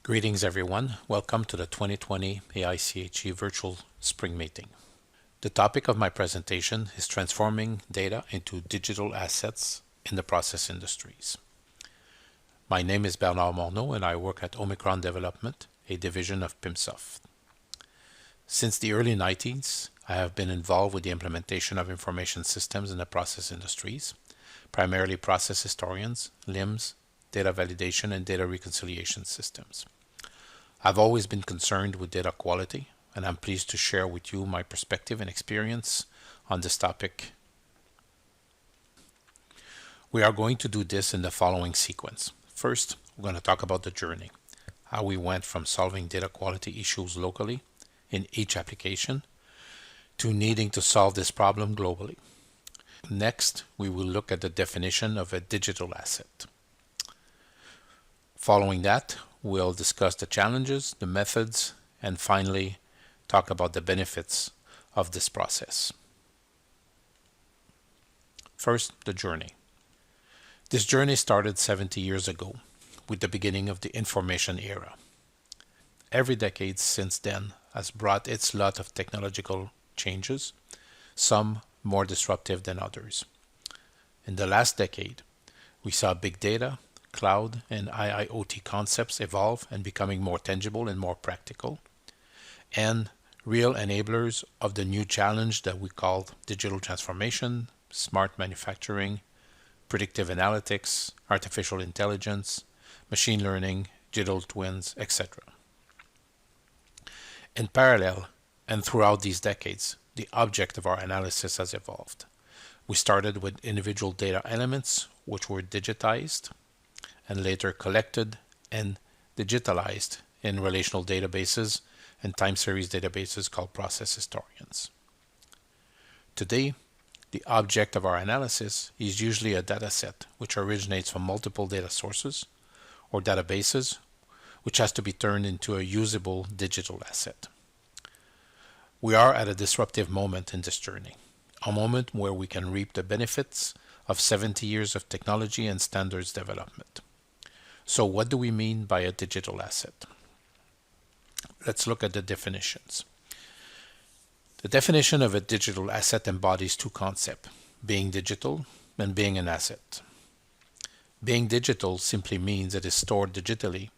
Greetings everyone. Welcome to the 2020 AIChE virtual spring meeting. The topic of my presentation is transforming data into digital assets in the process industries. My name is Bernard Morneau and I work at Omicron Development, a division of PIMSoft. Since the early 90s, I have been involved with the implementation of information systems in the process industries, primarily process historians, LIMS, data validation, and data reconciliation systems. I've always been concerned with data quality, and I'm pleased to share with you my perspective and experience on this topic. We are going to do this in the following sequence. First, we're going to talk about the journey, how we went from solving data quality issues locally in each application to needing to solve this problem globally. Next, we will look at the definition of a digital asset. Following that, we'll discuss the challenges, the methods, and finally talk about the benefits of this process. First, the journey. This journey started 70 years ago with the beginning of the information era. Every decade since then has brought its lot of technological changes, some more disruptive than others. In the last decade, we saw big data, cloud, and IIoT concepts evolve and becoming more tangible and more practical, and real enablers of the new challenge that we call digital transformation, smart manufacturing, predictive analytics, artificial intelligence, machine learning, digital twins, etc. In parallel, and throughout these decades, the object of our analysis has evolved. We started with individual data elements, which were digitized, and later collected and digitalized in relational databases and time series databases called process historians. Today, the object of our analysis is usually a dataset which originates from multiple data sources or databases, which has to be turned into a usable digital asset. We are at a disruptive moment in this journey, a moment where we can reap the benefits of 70 years of technology and standards development. So what do we mean by a digital asset? Let's look at the definitions. The definition of a digital asset embodies two concepts, being digital and being an asset. Being digital simply means it is stored digitally,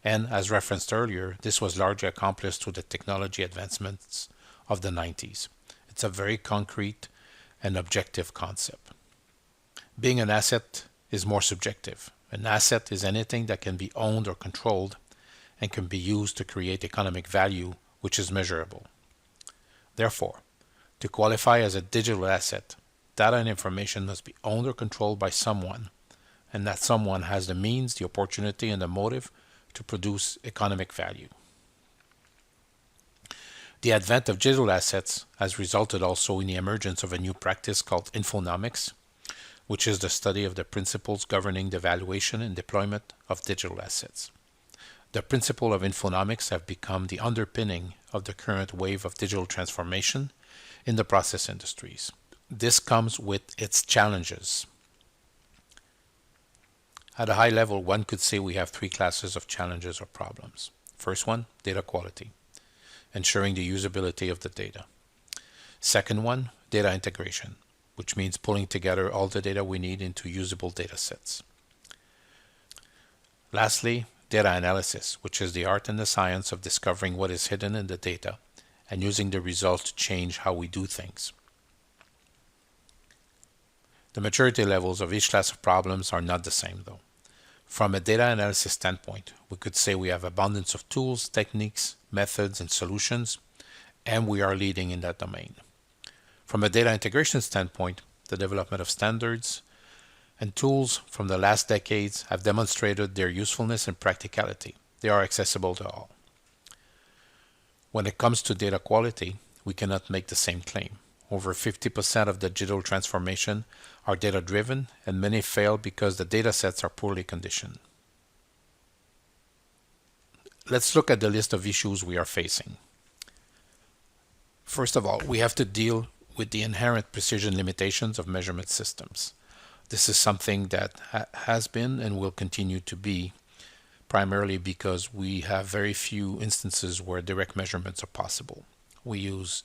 and as referenced earlier, this was largely accomplished through the technology advancements of the 90s. It's a very concrete and objective concept. Being an asset is more subjective. An asset is anything that can be owned or controlled and can be used to create economic value, which is measurable. Therefore, to qualify as a digital asset, data and information must be owned or controlled by someone, and that someone has the means, the opportunity, and the motive to produce economic value. The advent of digital assets has resulted also in the emergence of a new practice called infonomics, which is the study of the principles governing the valuation and deployment of digital assets. The principles of infonomics have become the underpinning of the current wave of digital transformation in the process industries. This comes with its challenges. At a high level, one could say we have three classes of challenges or problems. First one, data quality, ensuring the usability of the data. Second one, data integration, which means pulling together all the data we need into usable data sets. Lastly, data analysis, which is the art and the science of discovering what is hidden in the data and using the results to change how we do things. The maturity levels of each class of problems are not the same though. From a data analysis standpoint, we could say we have abundance of tools, techniques, methods, and solutions, and we are leading in that domain. From a data integration standpoint, the development of standards and tools from the last decades have demonstrated their usefulness and practicality. They are accessible to all. When it comes to data quality, we cannot make the same claim. Over 50% of the digital transformation are data-driven, and many fail because the data sets are poorly conditioned. Let's look at the list of issues we are facing. First of all, we have to deal with the inherent precision limitations of measurement systems. This is something that has been and will continue to be primarily because we have very few instances where direct measurements are possible. We use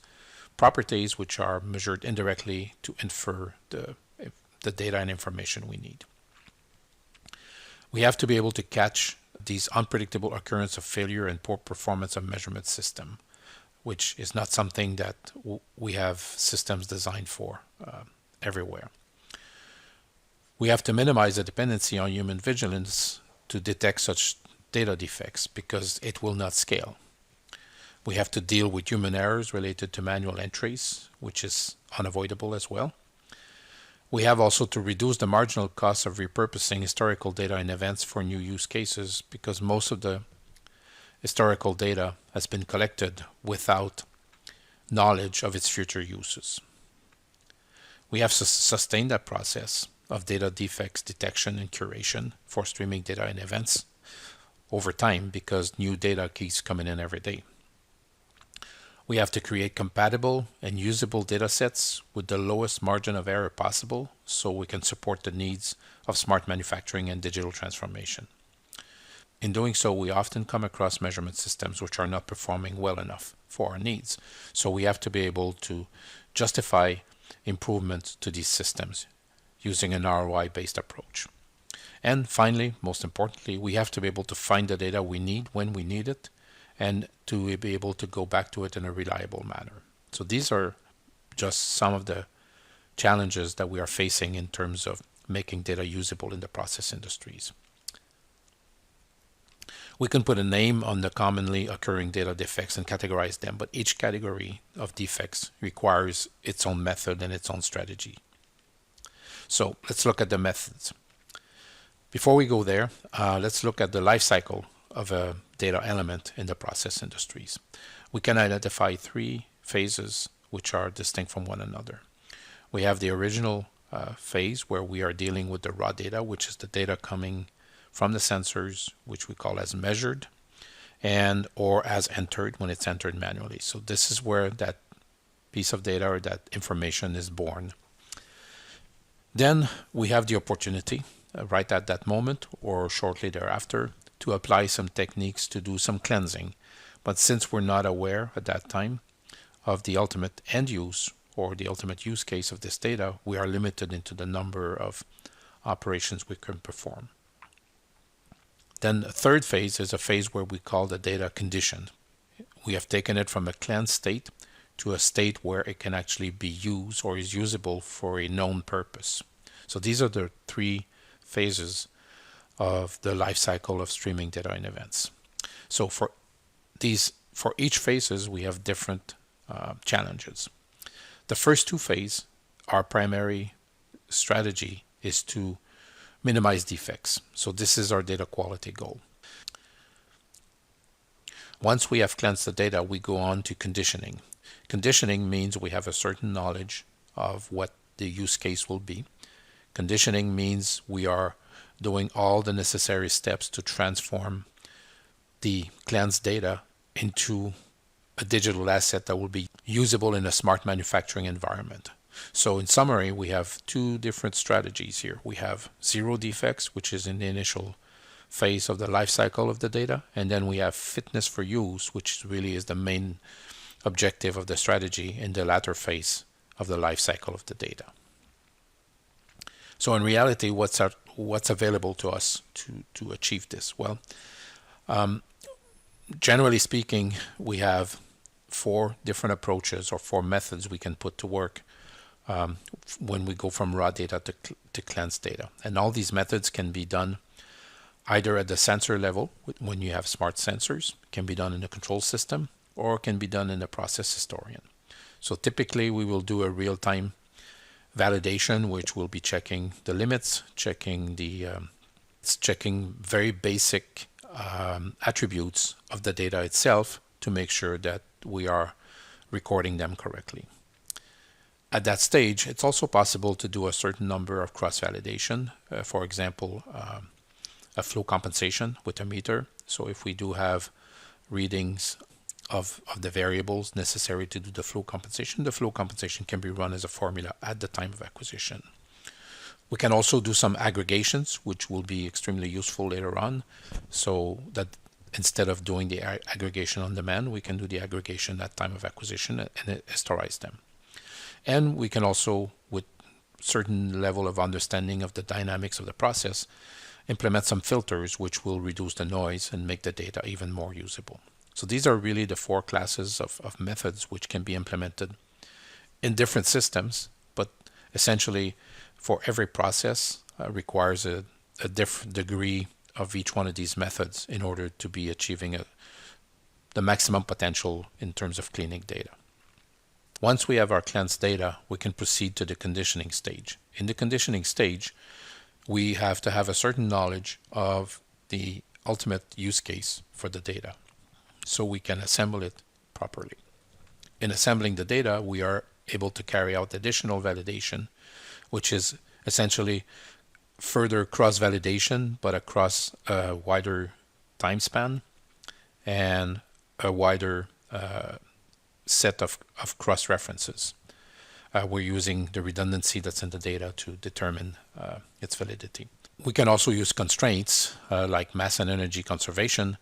properties which are measured indirectly to infer the data and information we need. We have to be able to catch these unpredictable occurrence of failure and poor performance of measurement system, which is not something that we have systems designed for everywhere. We have to minimize the dependency on human vigilance to detect such data defects because it will not scale. We have to deal with human errors related to manual entries, which is unavoidable as well. We have also to reduce the marginal cost of repurposing historical data and events for new use cases because most of the historical data has been collected without knowledge of its future uses. We have to sustain that process of data defects detection and curation for streaming data and events over time because new data keeps coming in every day. We have to create compatible and usable data sets with the lowest margin of error possible so we can support the needs of smart manufacturing and digital transformation. In doing so, we often come across measurement systems which are not performing well enough for our needs. So we have to be able to justify improvements to these systems using an ROI-based approach. And finally, most importantly, we have to be able to find the data we need when we need it and to be able to go back to it in a reliable manner. So these are just some of the challenges that we are facing in terms of making data usable in the process industries. We can put a name on the commonly occurring data defects and categorize them, but each category of defects requires its own method and its own strategy. So let's look at the methods. Before we go there, let's look at the life cycle of a data element in the process industries. We can identify three phases which are distinct from one another. We have the original phase where we are dealing with the raw data, which is the data coming from the sensors, which we call as measured, and or as entered when it's entered manually. So this is where that piece of data or that information is born. Then we have the opportunity right at that moment or shortly thereafter to apply some techniques to do some cleansing. But since we're not aware at that time of the ultimate end use or the ultimate use case of this data, we are limited into the number of operations we can perform. Then the third phase is a phase where we call the data conditioned. We have taken it from a cleansed state to a state where it can actually be used or is usable for a known purpose. So these are the three phases of the life cycle of streaming data and events. So for each phases, we have different challenges. The first two phases, our primary strategy is to minimize defects. So this is our data quality goal. Once we have cleansed the data, we go on to conditioning. Conditioning means we have a certain knowledge of what the use case will be. Conditioning means we are doing all the necessary steps to transform the cleansed data into a digital asset that will be usable in a smart manufacturing environment. So in summary, we have two different strategies here. We have zero defects, which is in the initial phase of the life cycle of the data, and then we have fitness for use, which really is the main objective of the strategy in the latter phase of the life cycle of the data. So in reality, what's available to us to achieve this? Well, generally speaking, we have four different approaches or four methods we can put to work when we go from raw data to cleansed data. And all these methods can be done either at the sensor level, when you have smart sensors, can be done in the control system, or can be done in the process historian. So typically we will do a real-time validation, which will be checking the limits, checking very basic attributes of the data itself to make sure that we are recording them correctly. At that stage, it's also possible to do a certain number of cross-validation. For example, a flow compensation with a meter. So if we do have readings of the variables necessary to do the flow compensation can be run as a formula at the time of acquisition. We can also do some aggregations, which will be extremely useful later on, so that instead of doing the aggregation on demand, we can do the aggregation at time of acquisition and historize them. And we can also, with certain level of understanding of the dynamics of the process, implement some filters which will reduce the noise and make the data even more usable. So these are really the 4 classes of methods which can be implemented in different systems, but essentially for every process requires a different degree of each one of these methods in order to be achieving the maximum potential in terms of cleaning data. Once we have our cleansed data, we can proceed to the conditioning stage. In the conditioning stage, we have to have a certain knowledge of the ultimate use case for the data, so we can assemble it properly. In assembling the data, we are able to carry out additional validation, which is essentially further cross-validation, but across a wider time span and a wider set of cross-references. We're using the redundancy that's in the data to determine its validity. We can also use constraints like mass and energy conservation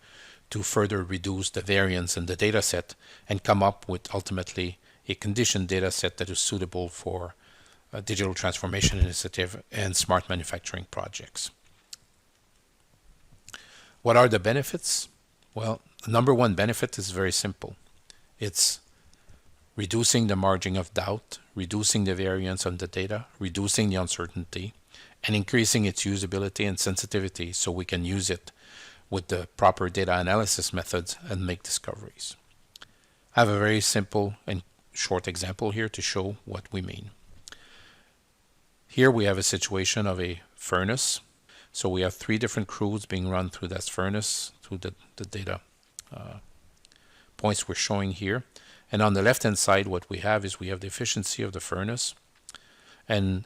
to further reduce the variance in the data set and come up with ultimately a conditioned data set that is suitable for a digital transformation initiative and smart manufacturing projects. What are the benefits? Well, the number one benefit is very simple. It's reducing the margin of doubt, reducing the variance on the data, reducing the uncertainty, and increasing its usability and sensitivity so we can use it with the proper data analysis methods and make discoveries. I have a very simple and short example here to show what we mean. Here we have a situation of a furnace. So we have 3 different crews being run through that furnace, through the data points we're showing here. And on the left-hand side, what we have is we have the efficiency of the furnace and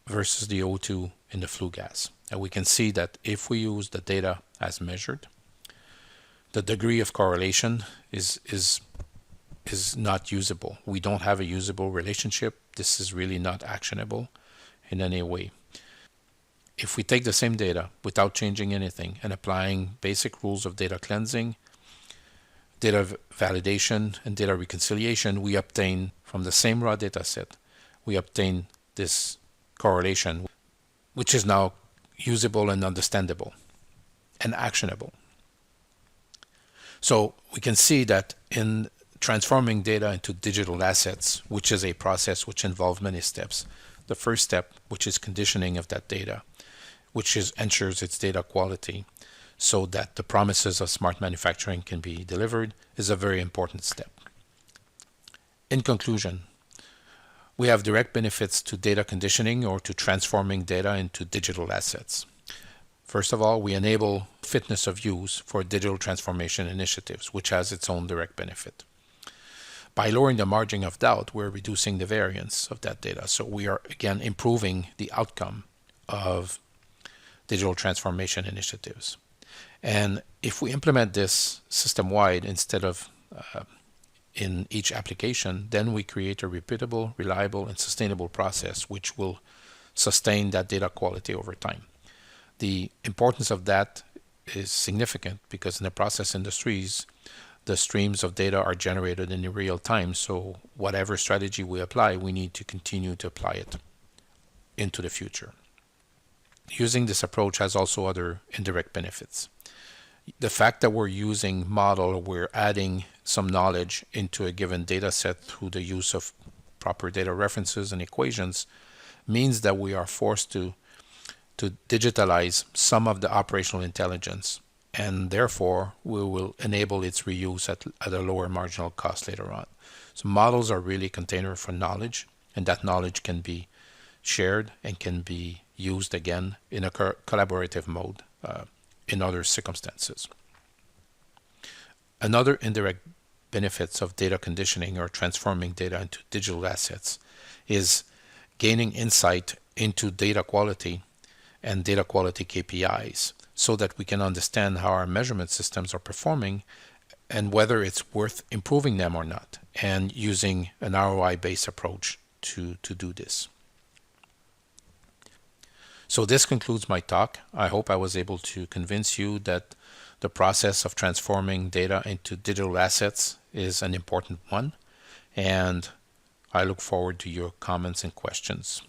versus the O2 in the flue gas. And we can see that if we use the data as measured, the degree of correlation is not usable. We don't have a usable relationship. This is really not actionable in any way. If we take the same data without changing anything and applying basic rules of data cleansing, data validation, and data reconciliation, we obtain from the same raw data set, we obtain this correlation, which is now usable and understandable and actionable. So we can see that in transforming data into digital assets, which is a process which involves many steps, the first step, which is conditioning of that data, which ensures its data quality so that the promises of smart manufacturing can be delivered, is a very important step. In conclusion, we have direct benefits to data conditioning or to transforming data into digital assets. First of all, we enable fitness of use for digital transformation initiatives, which has its own direct benefit. By lowering the margin of doubt, we're reducing the variance of that data. So we are, again, improving the outcome of digital transformation initiatives. And if we implement this system-wide instead of in each application, then we create a repeatable, reliable, and sustainable process which will sustain that data quality over time. The importance of that is significant because in the process industries, the streams of data are generated in real time. So whatever strategy we apply, we need to continue to apply it into the future. Using this approach has also other indirect benefits. The fact that we're using model, we're adding some knowledge into a given data set through the use of proper data references and equations means that we are forced to digitalize some of the operational intelligence, and therefore we will enable its reuse at a lower marginal cost later on. So models are really container for knowledge, and that knowledge can be shared and can be used again in a collaborative mode in other circumstances. Another indirect benefits of data conditioning or transforming data into digital assets is gaining insight into data quality and data quality KPIs so that we can understand how our measurement systems are performing and whether it's worth improving them or not, and using an ROI-based approach to do this. So this concludes my talk. I hope I was able to convince you that the process of transforming data into digital assets is an important one, and I look forward to your comments and questions.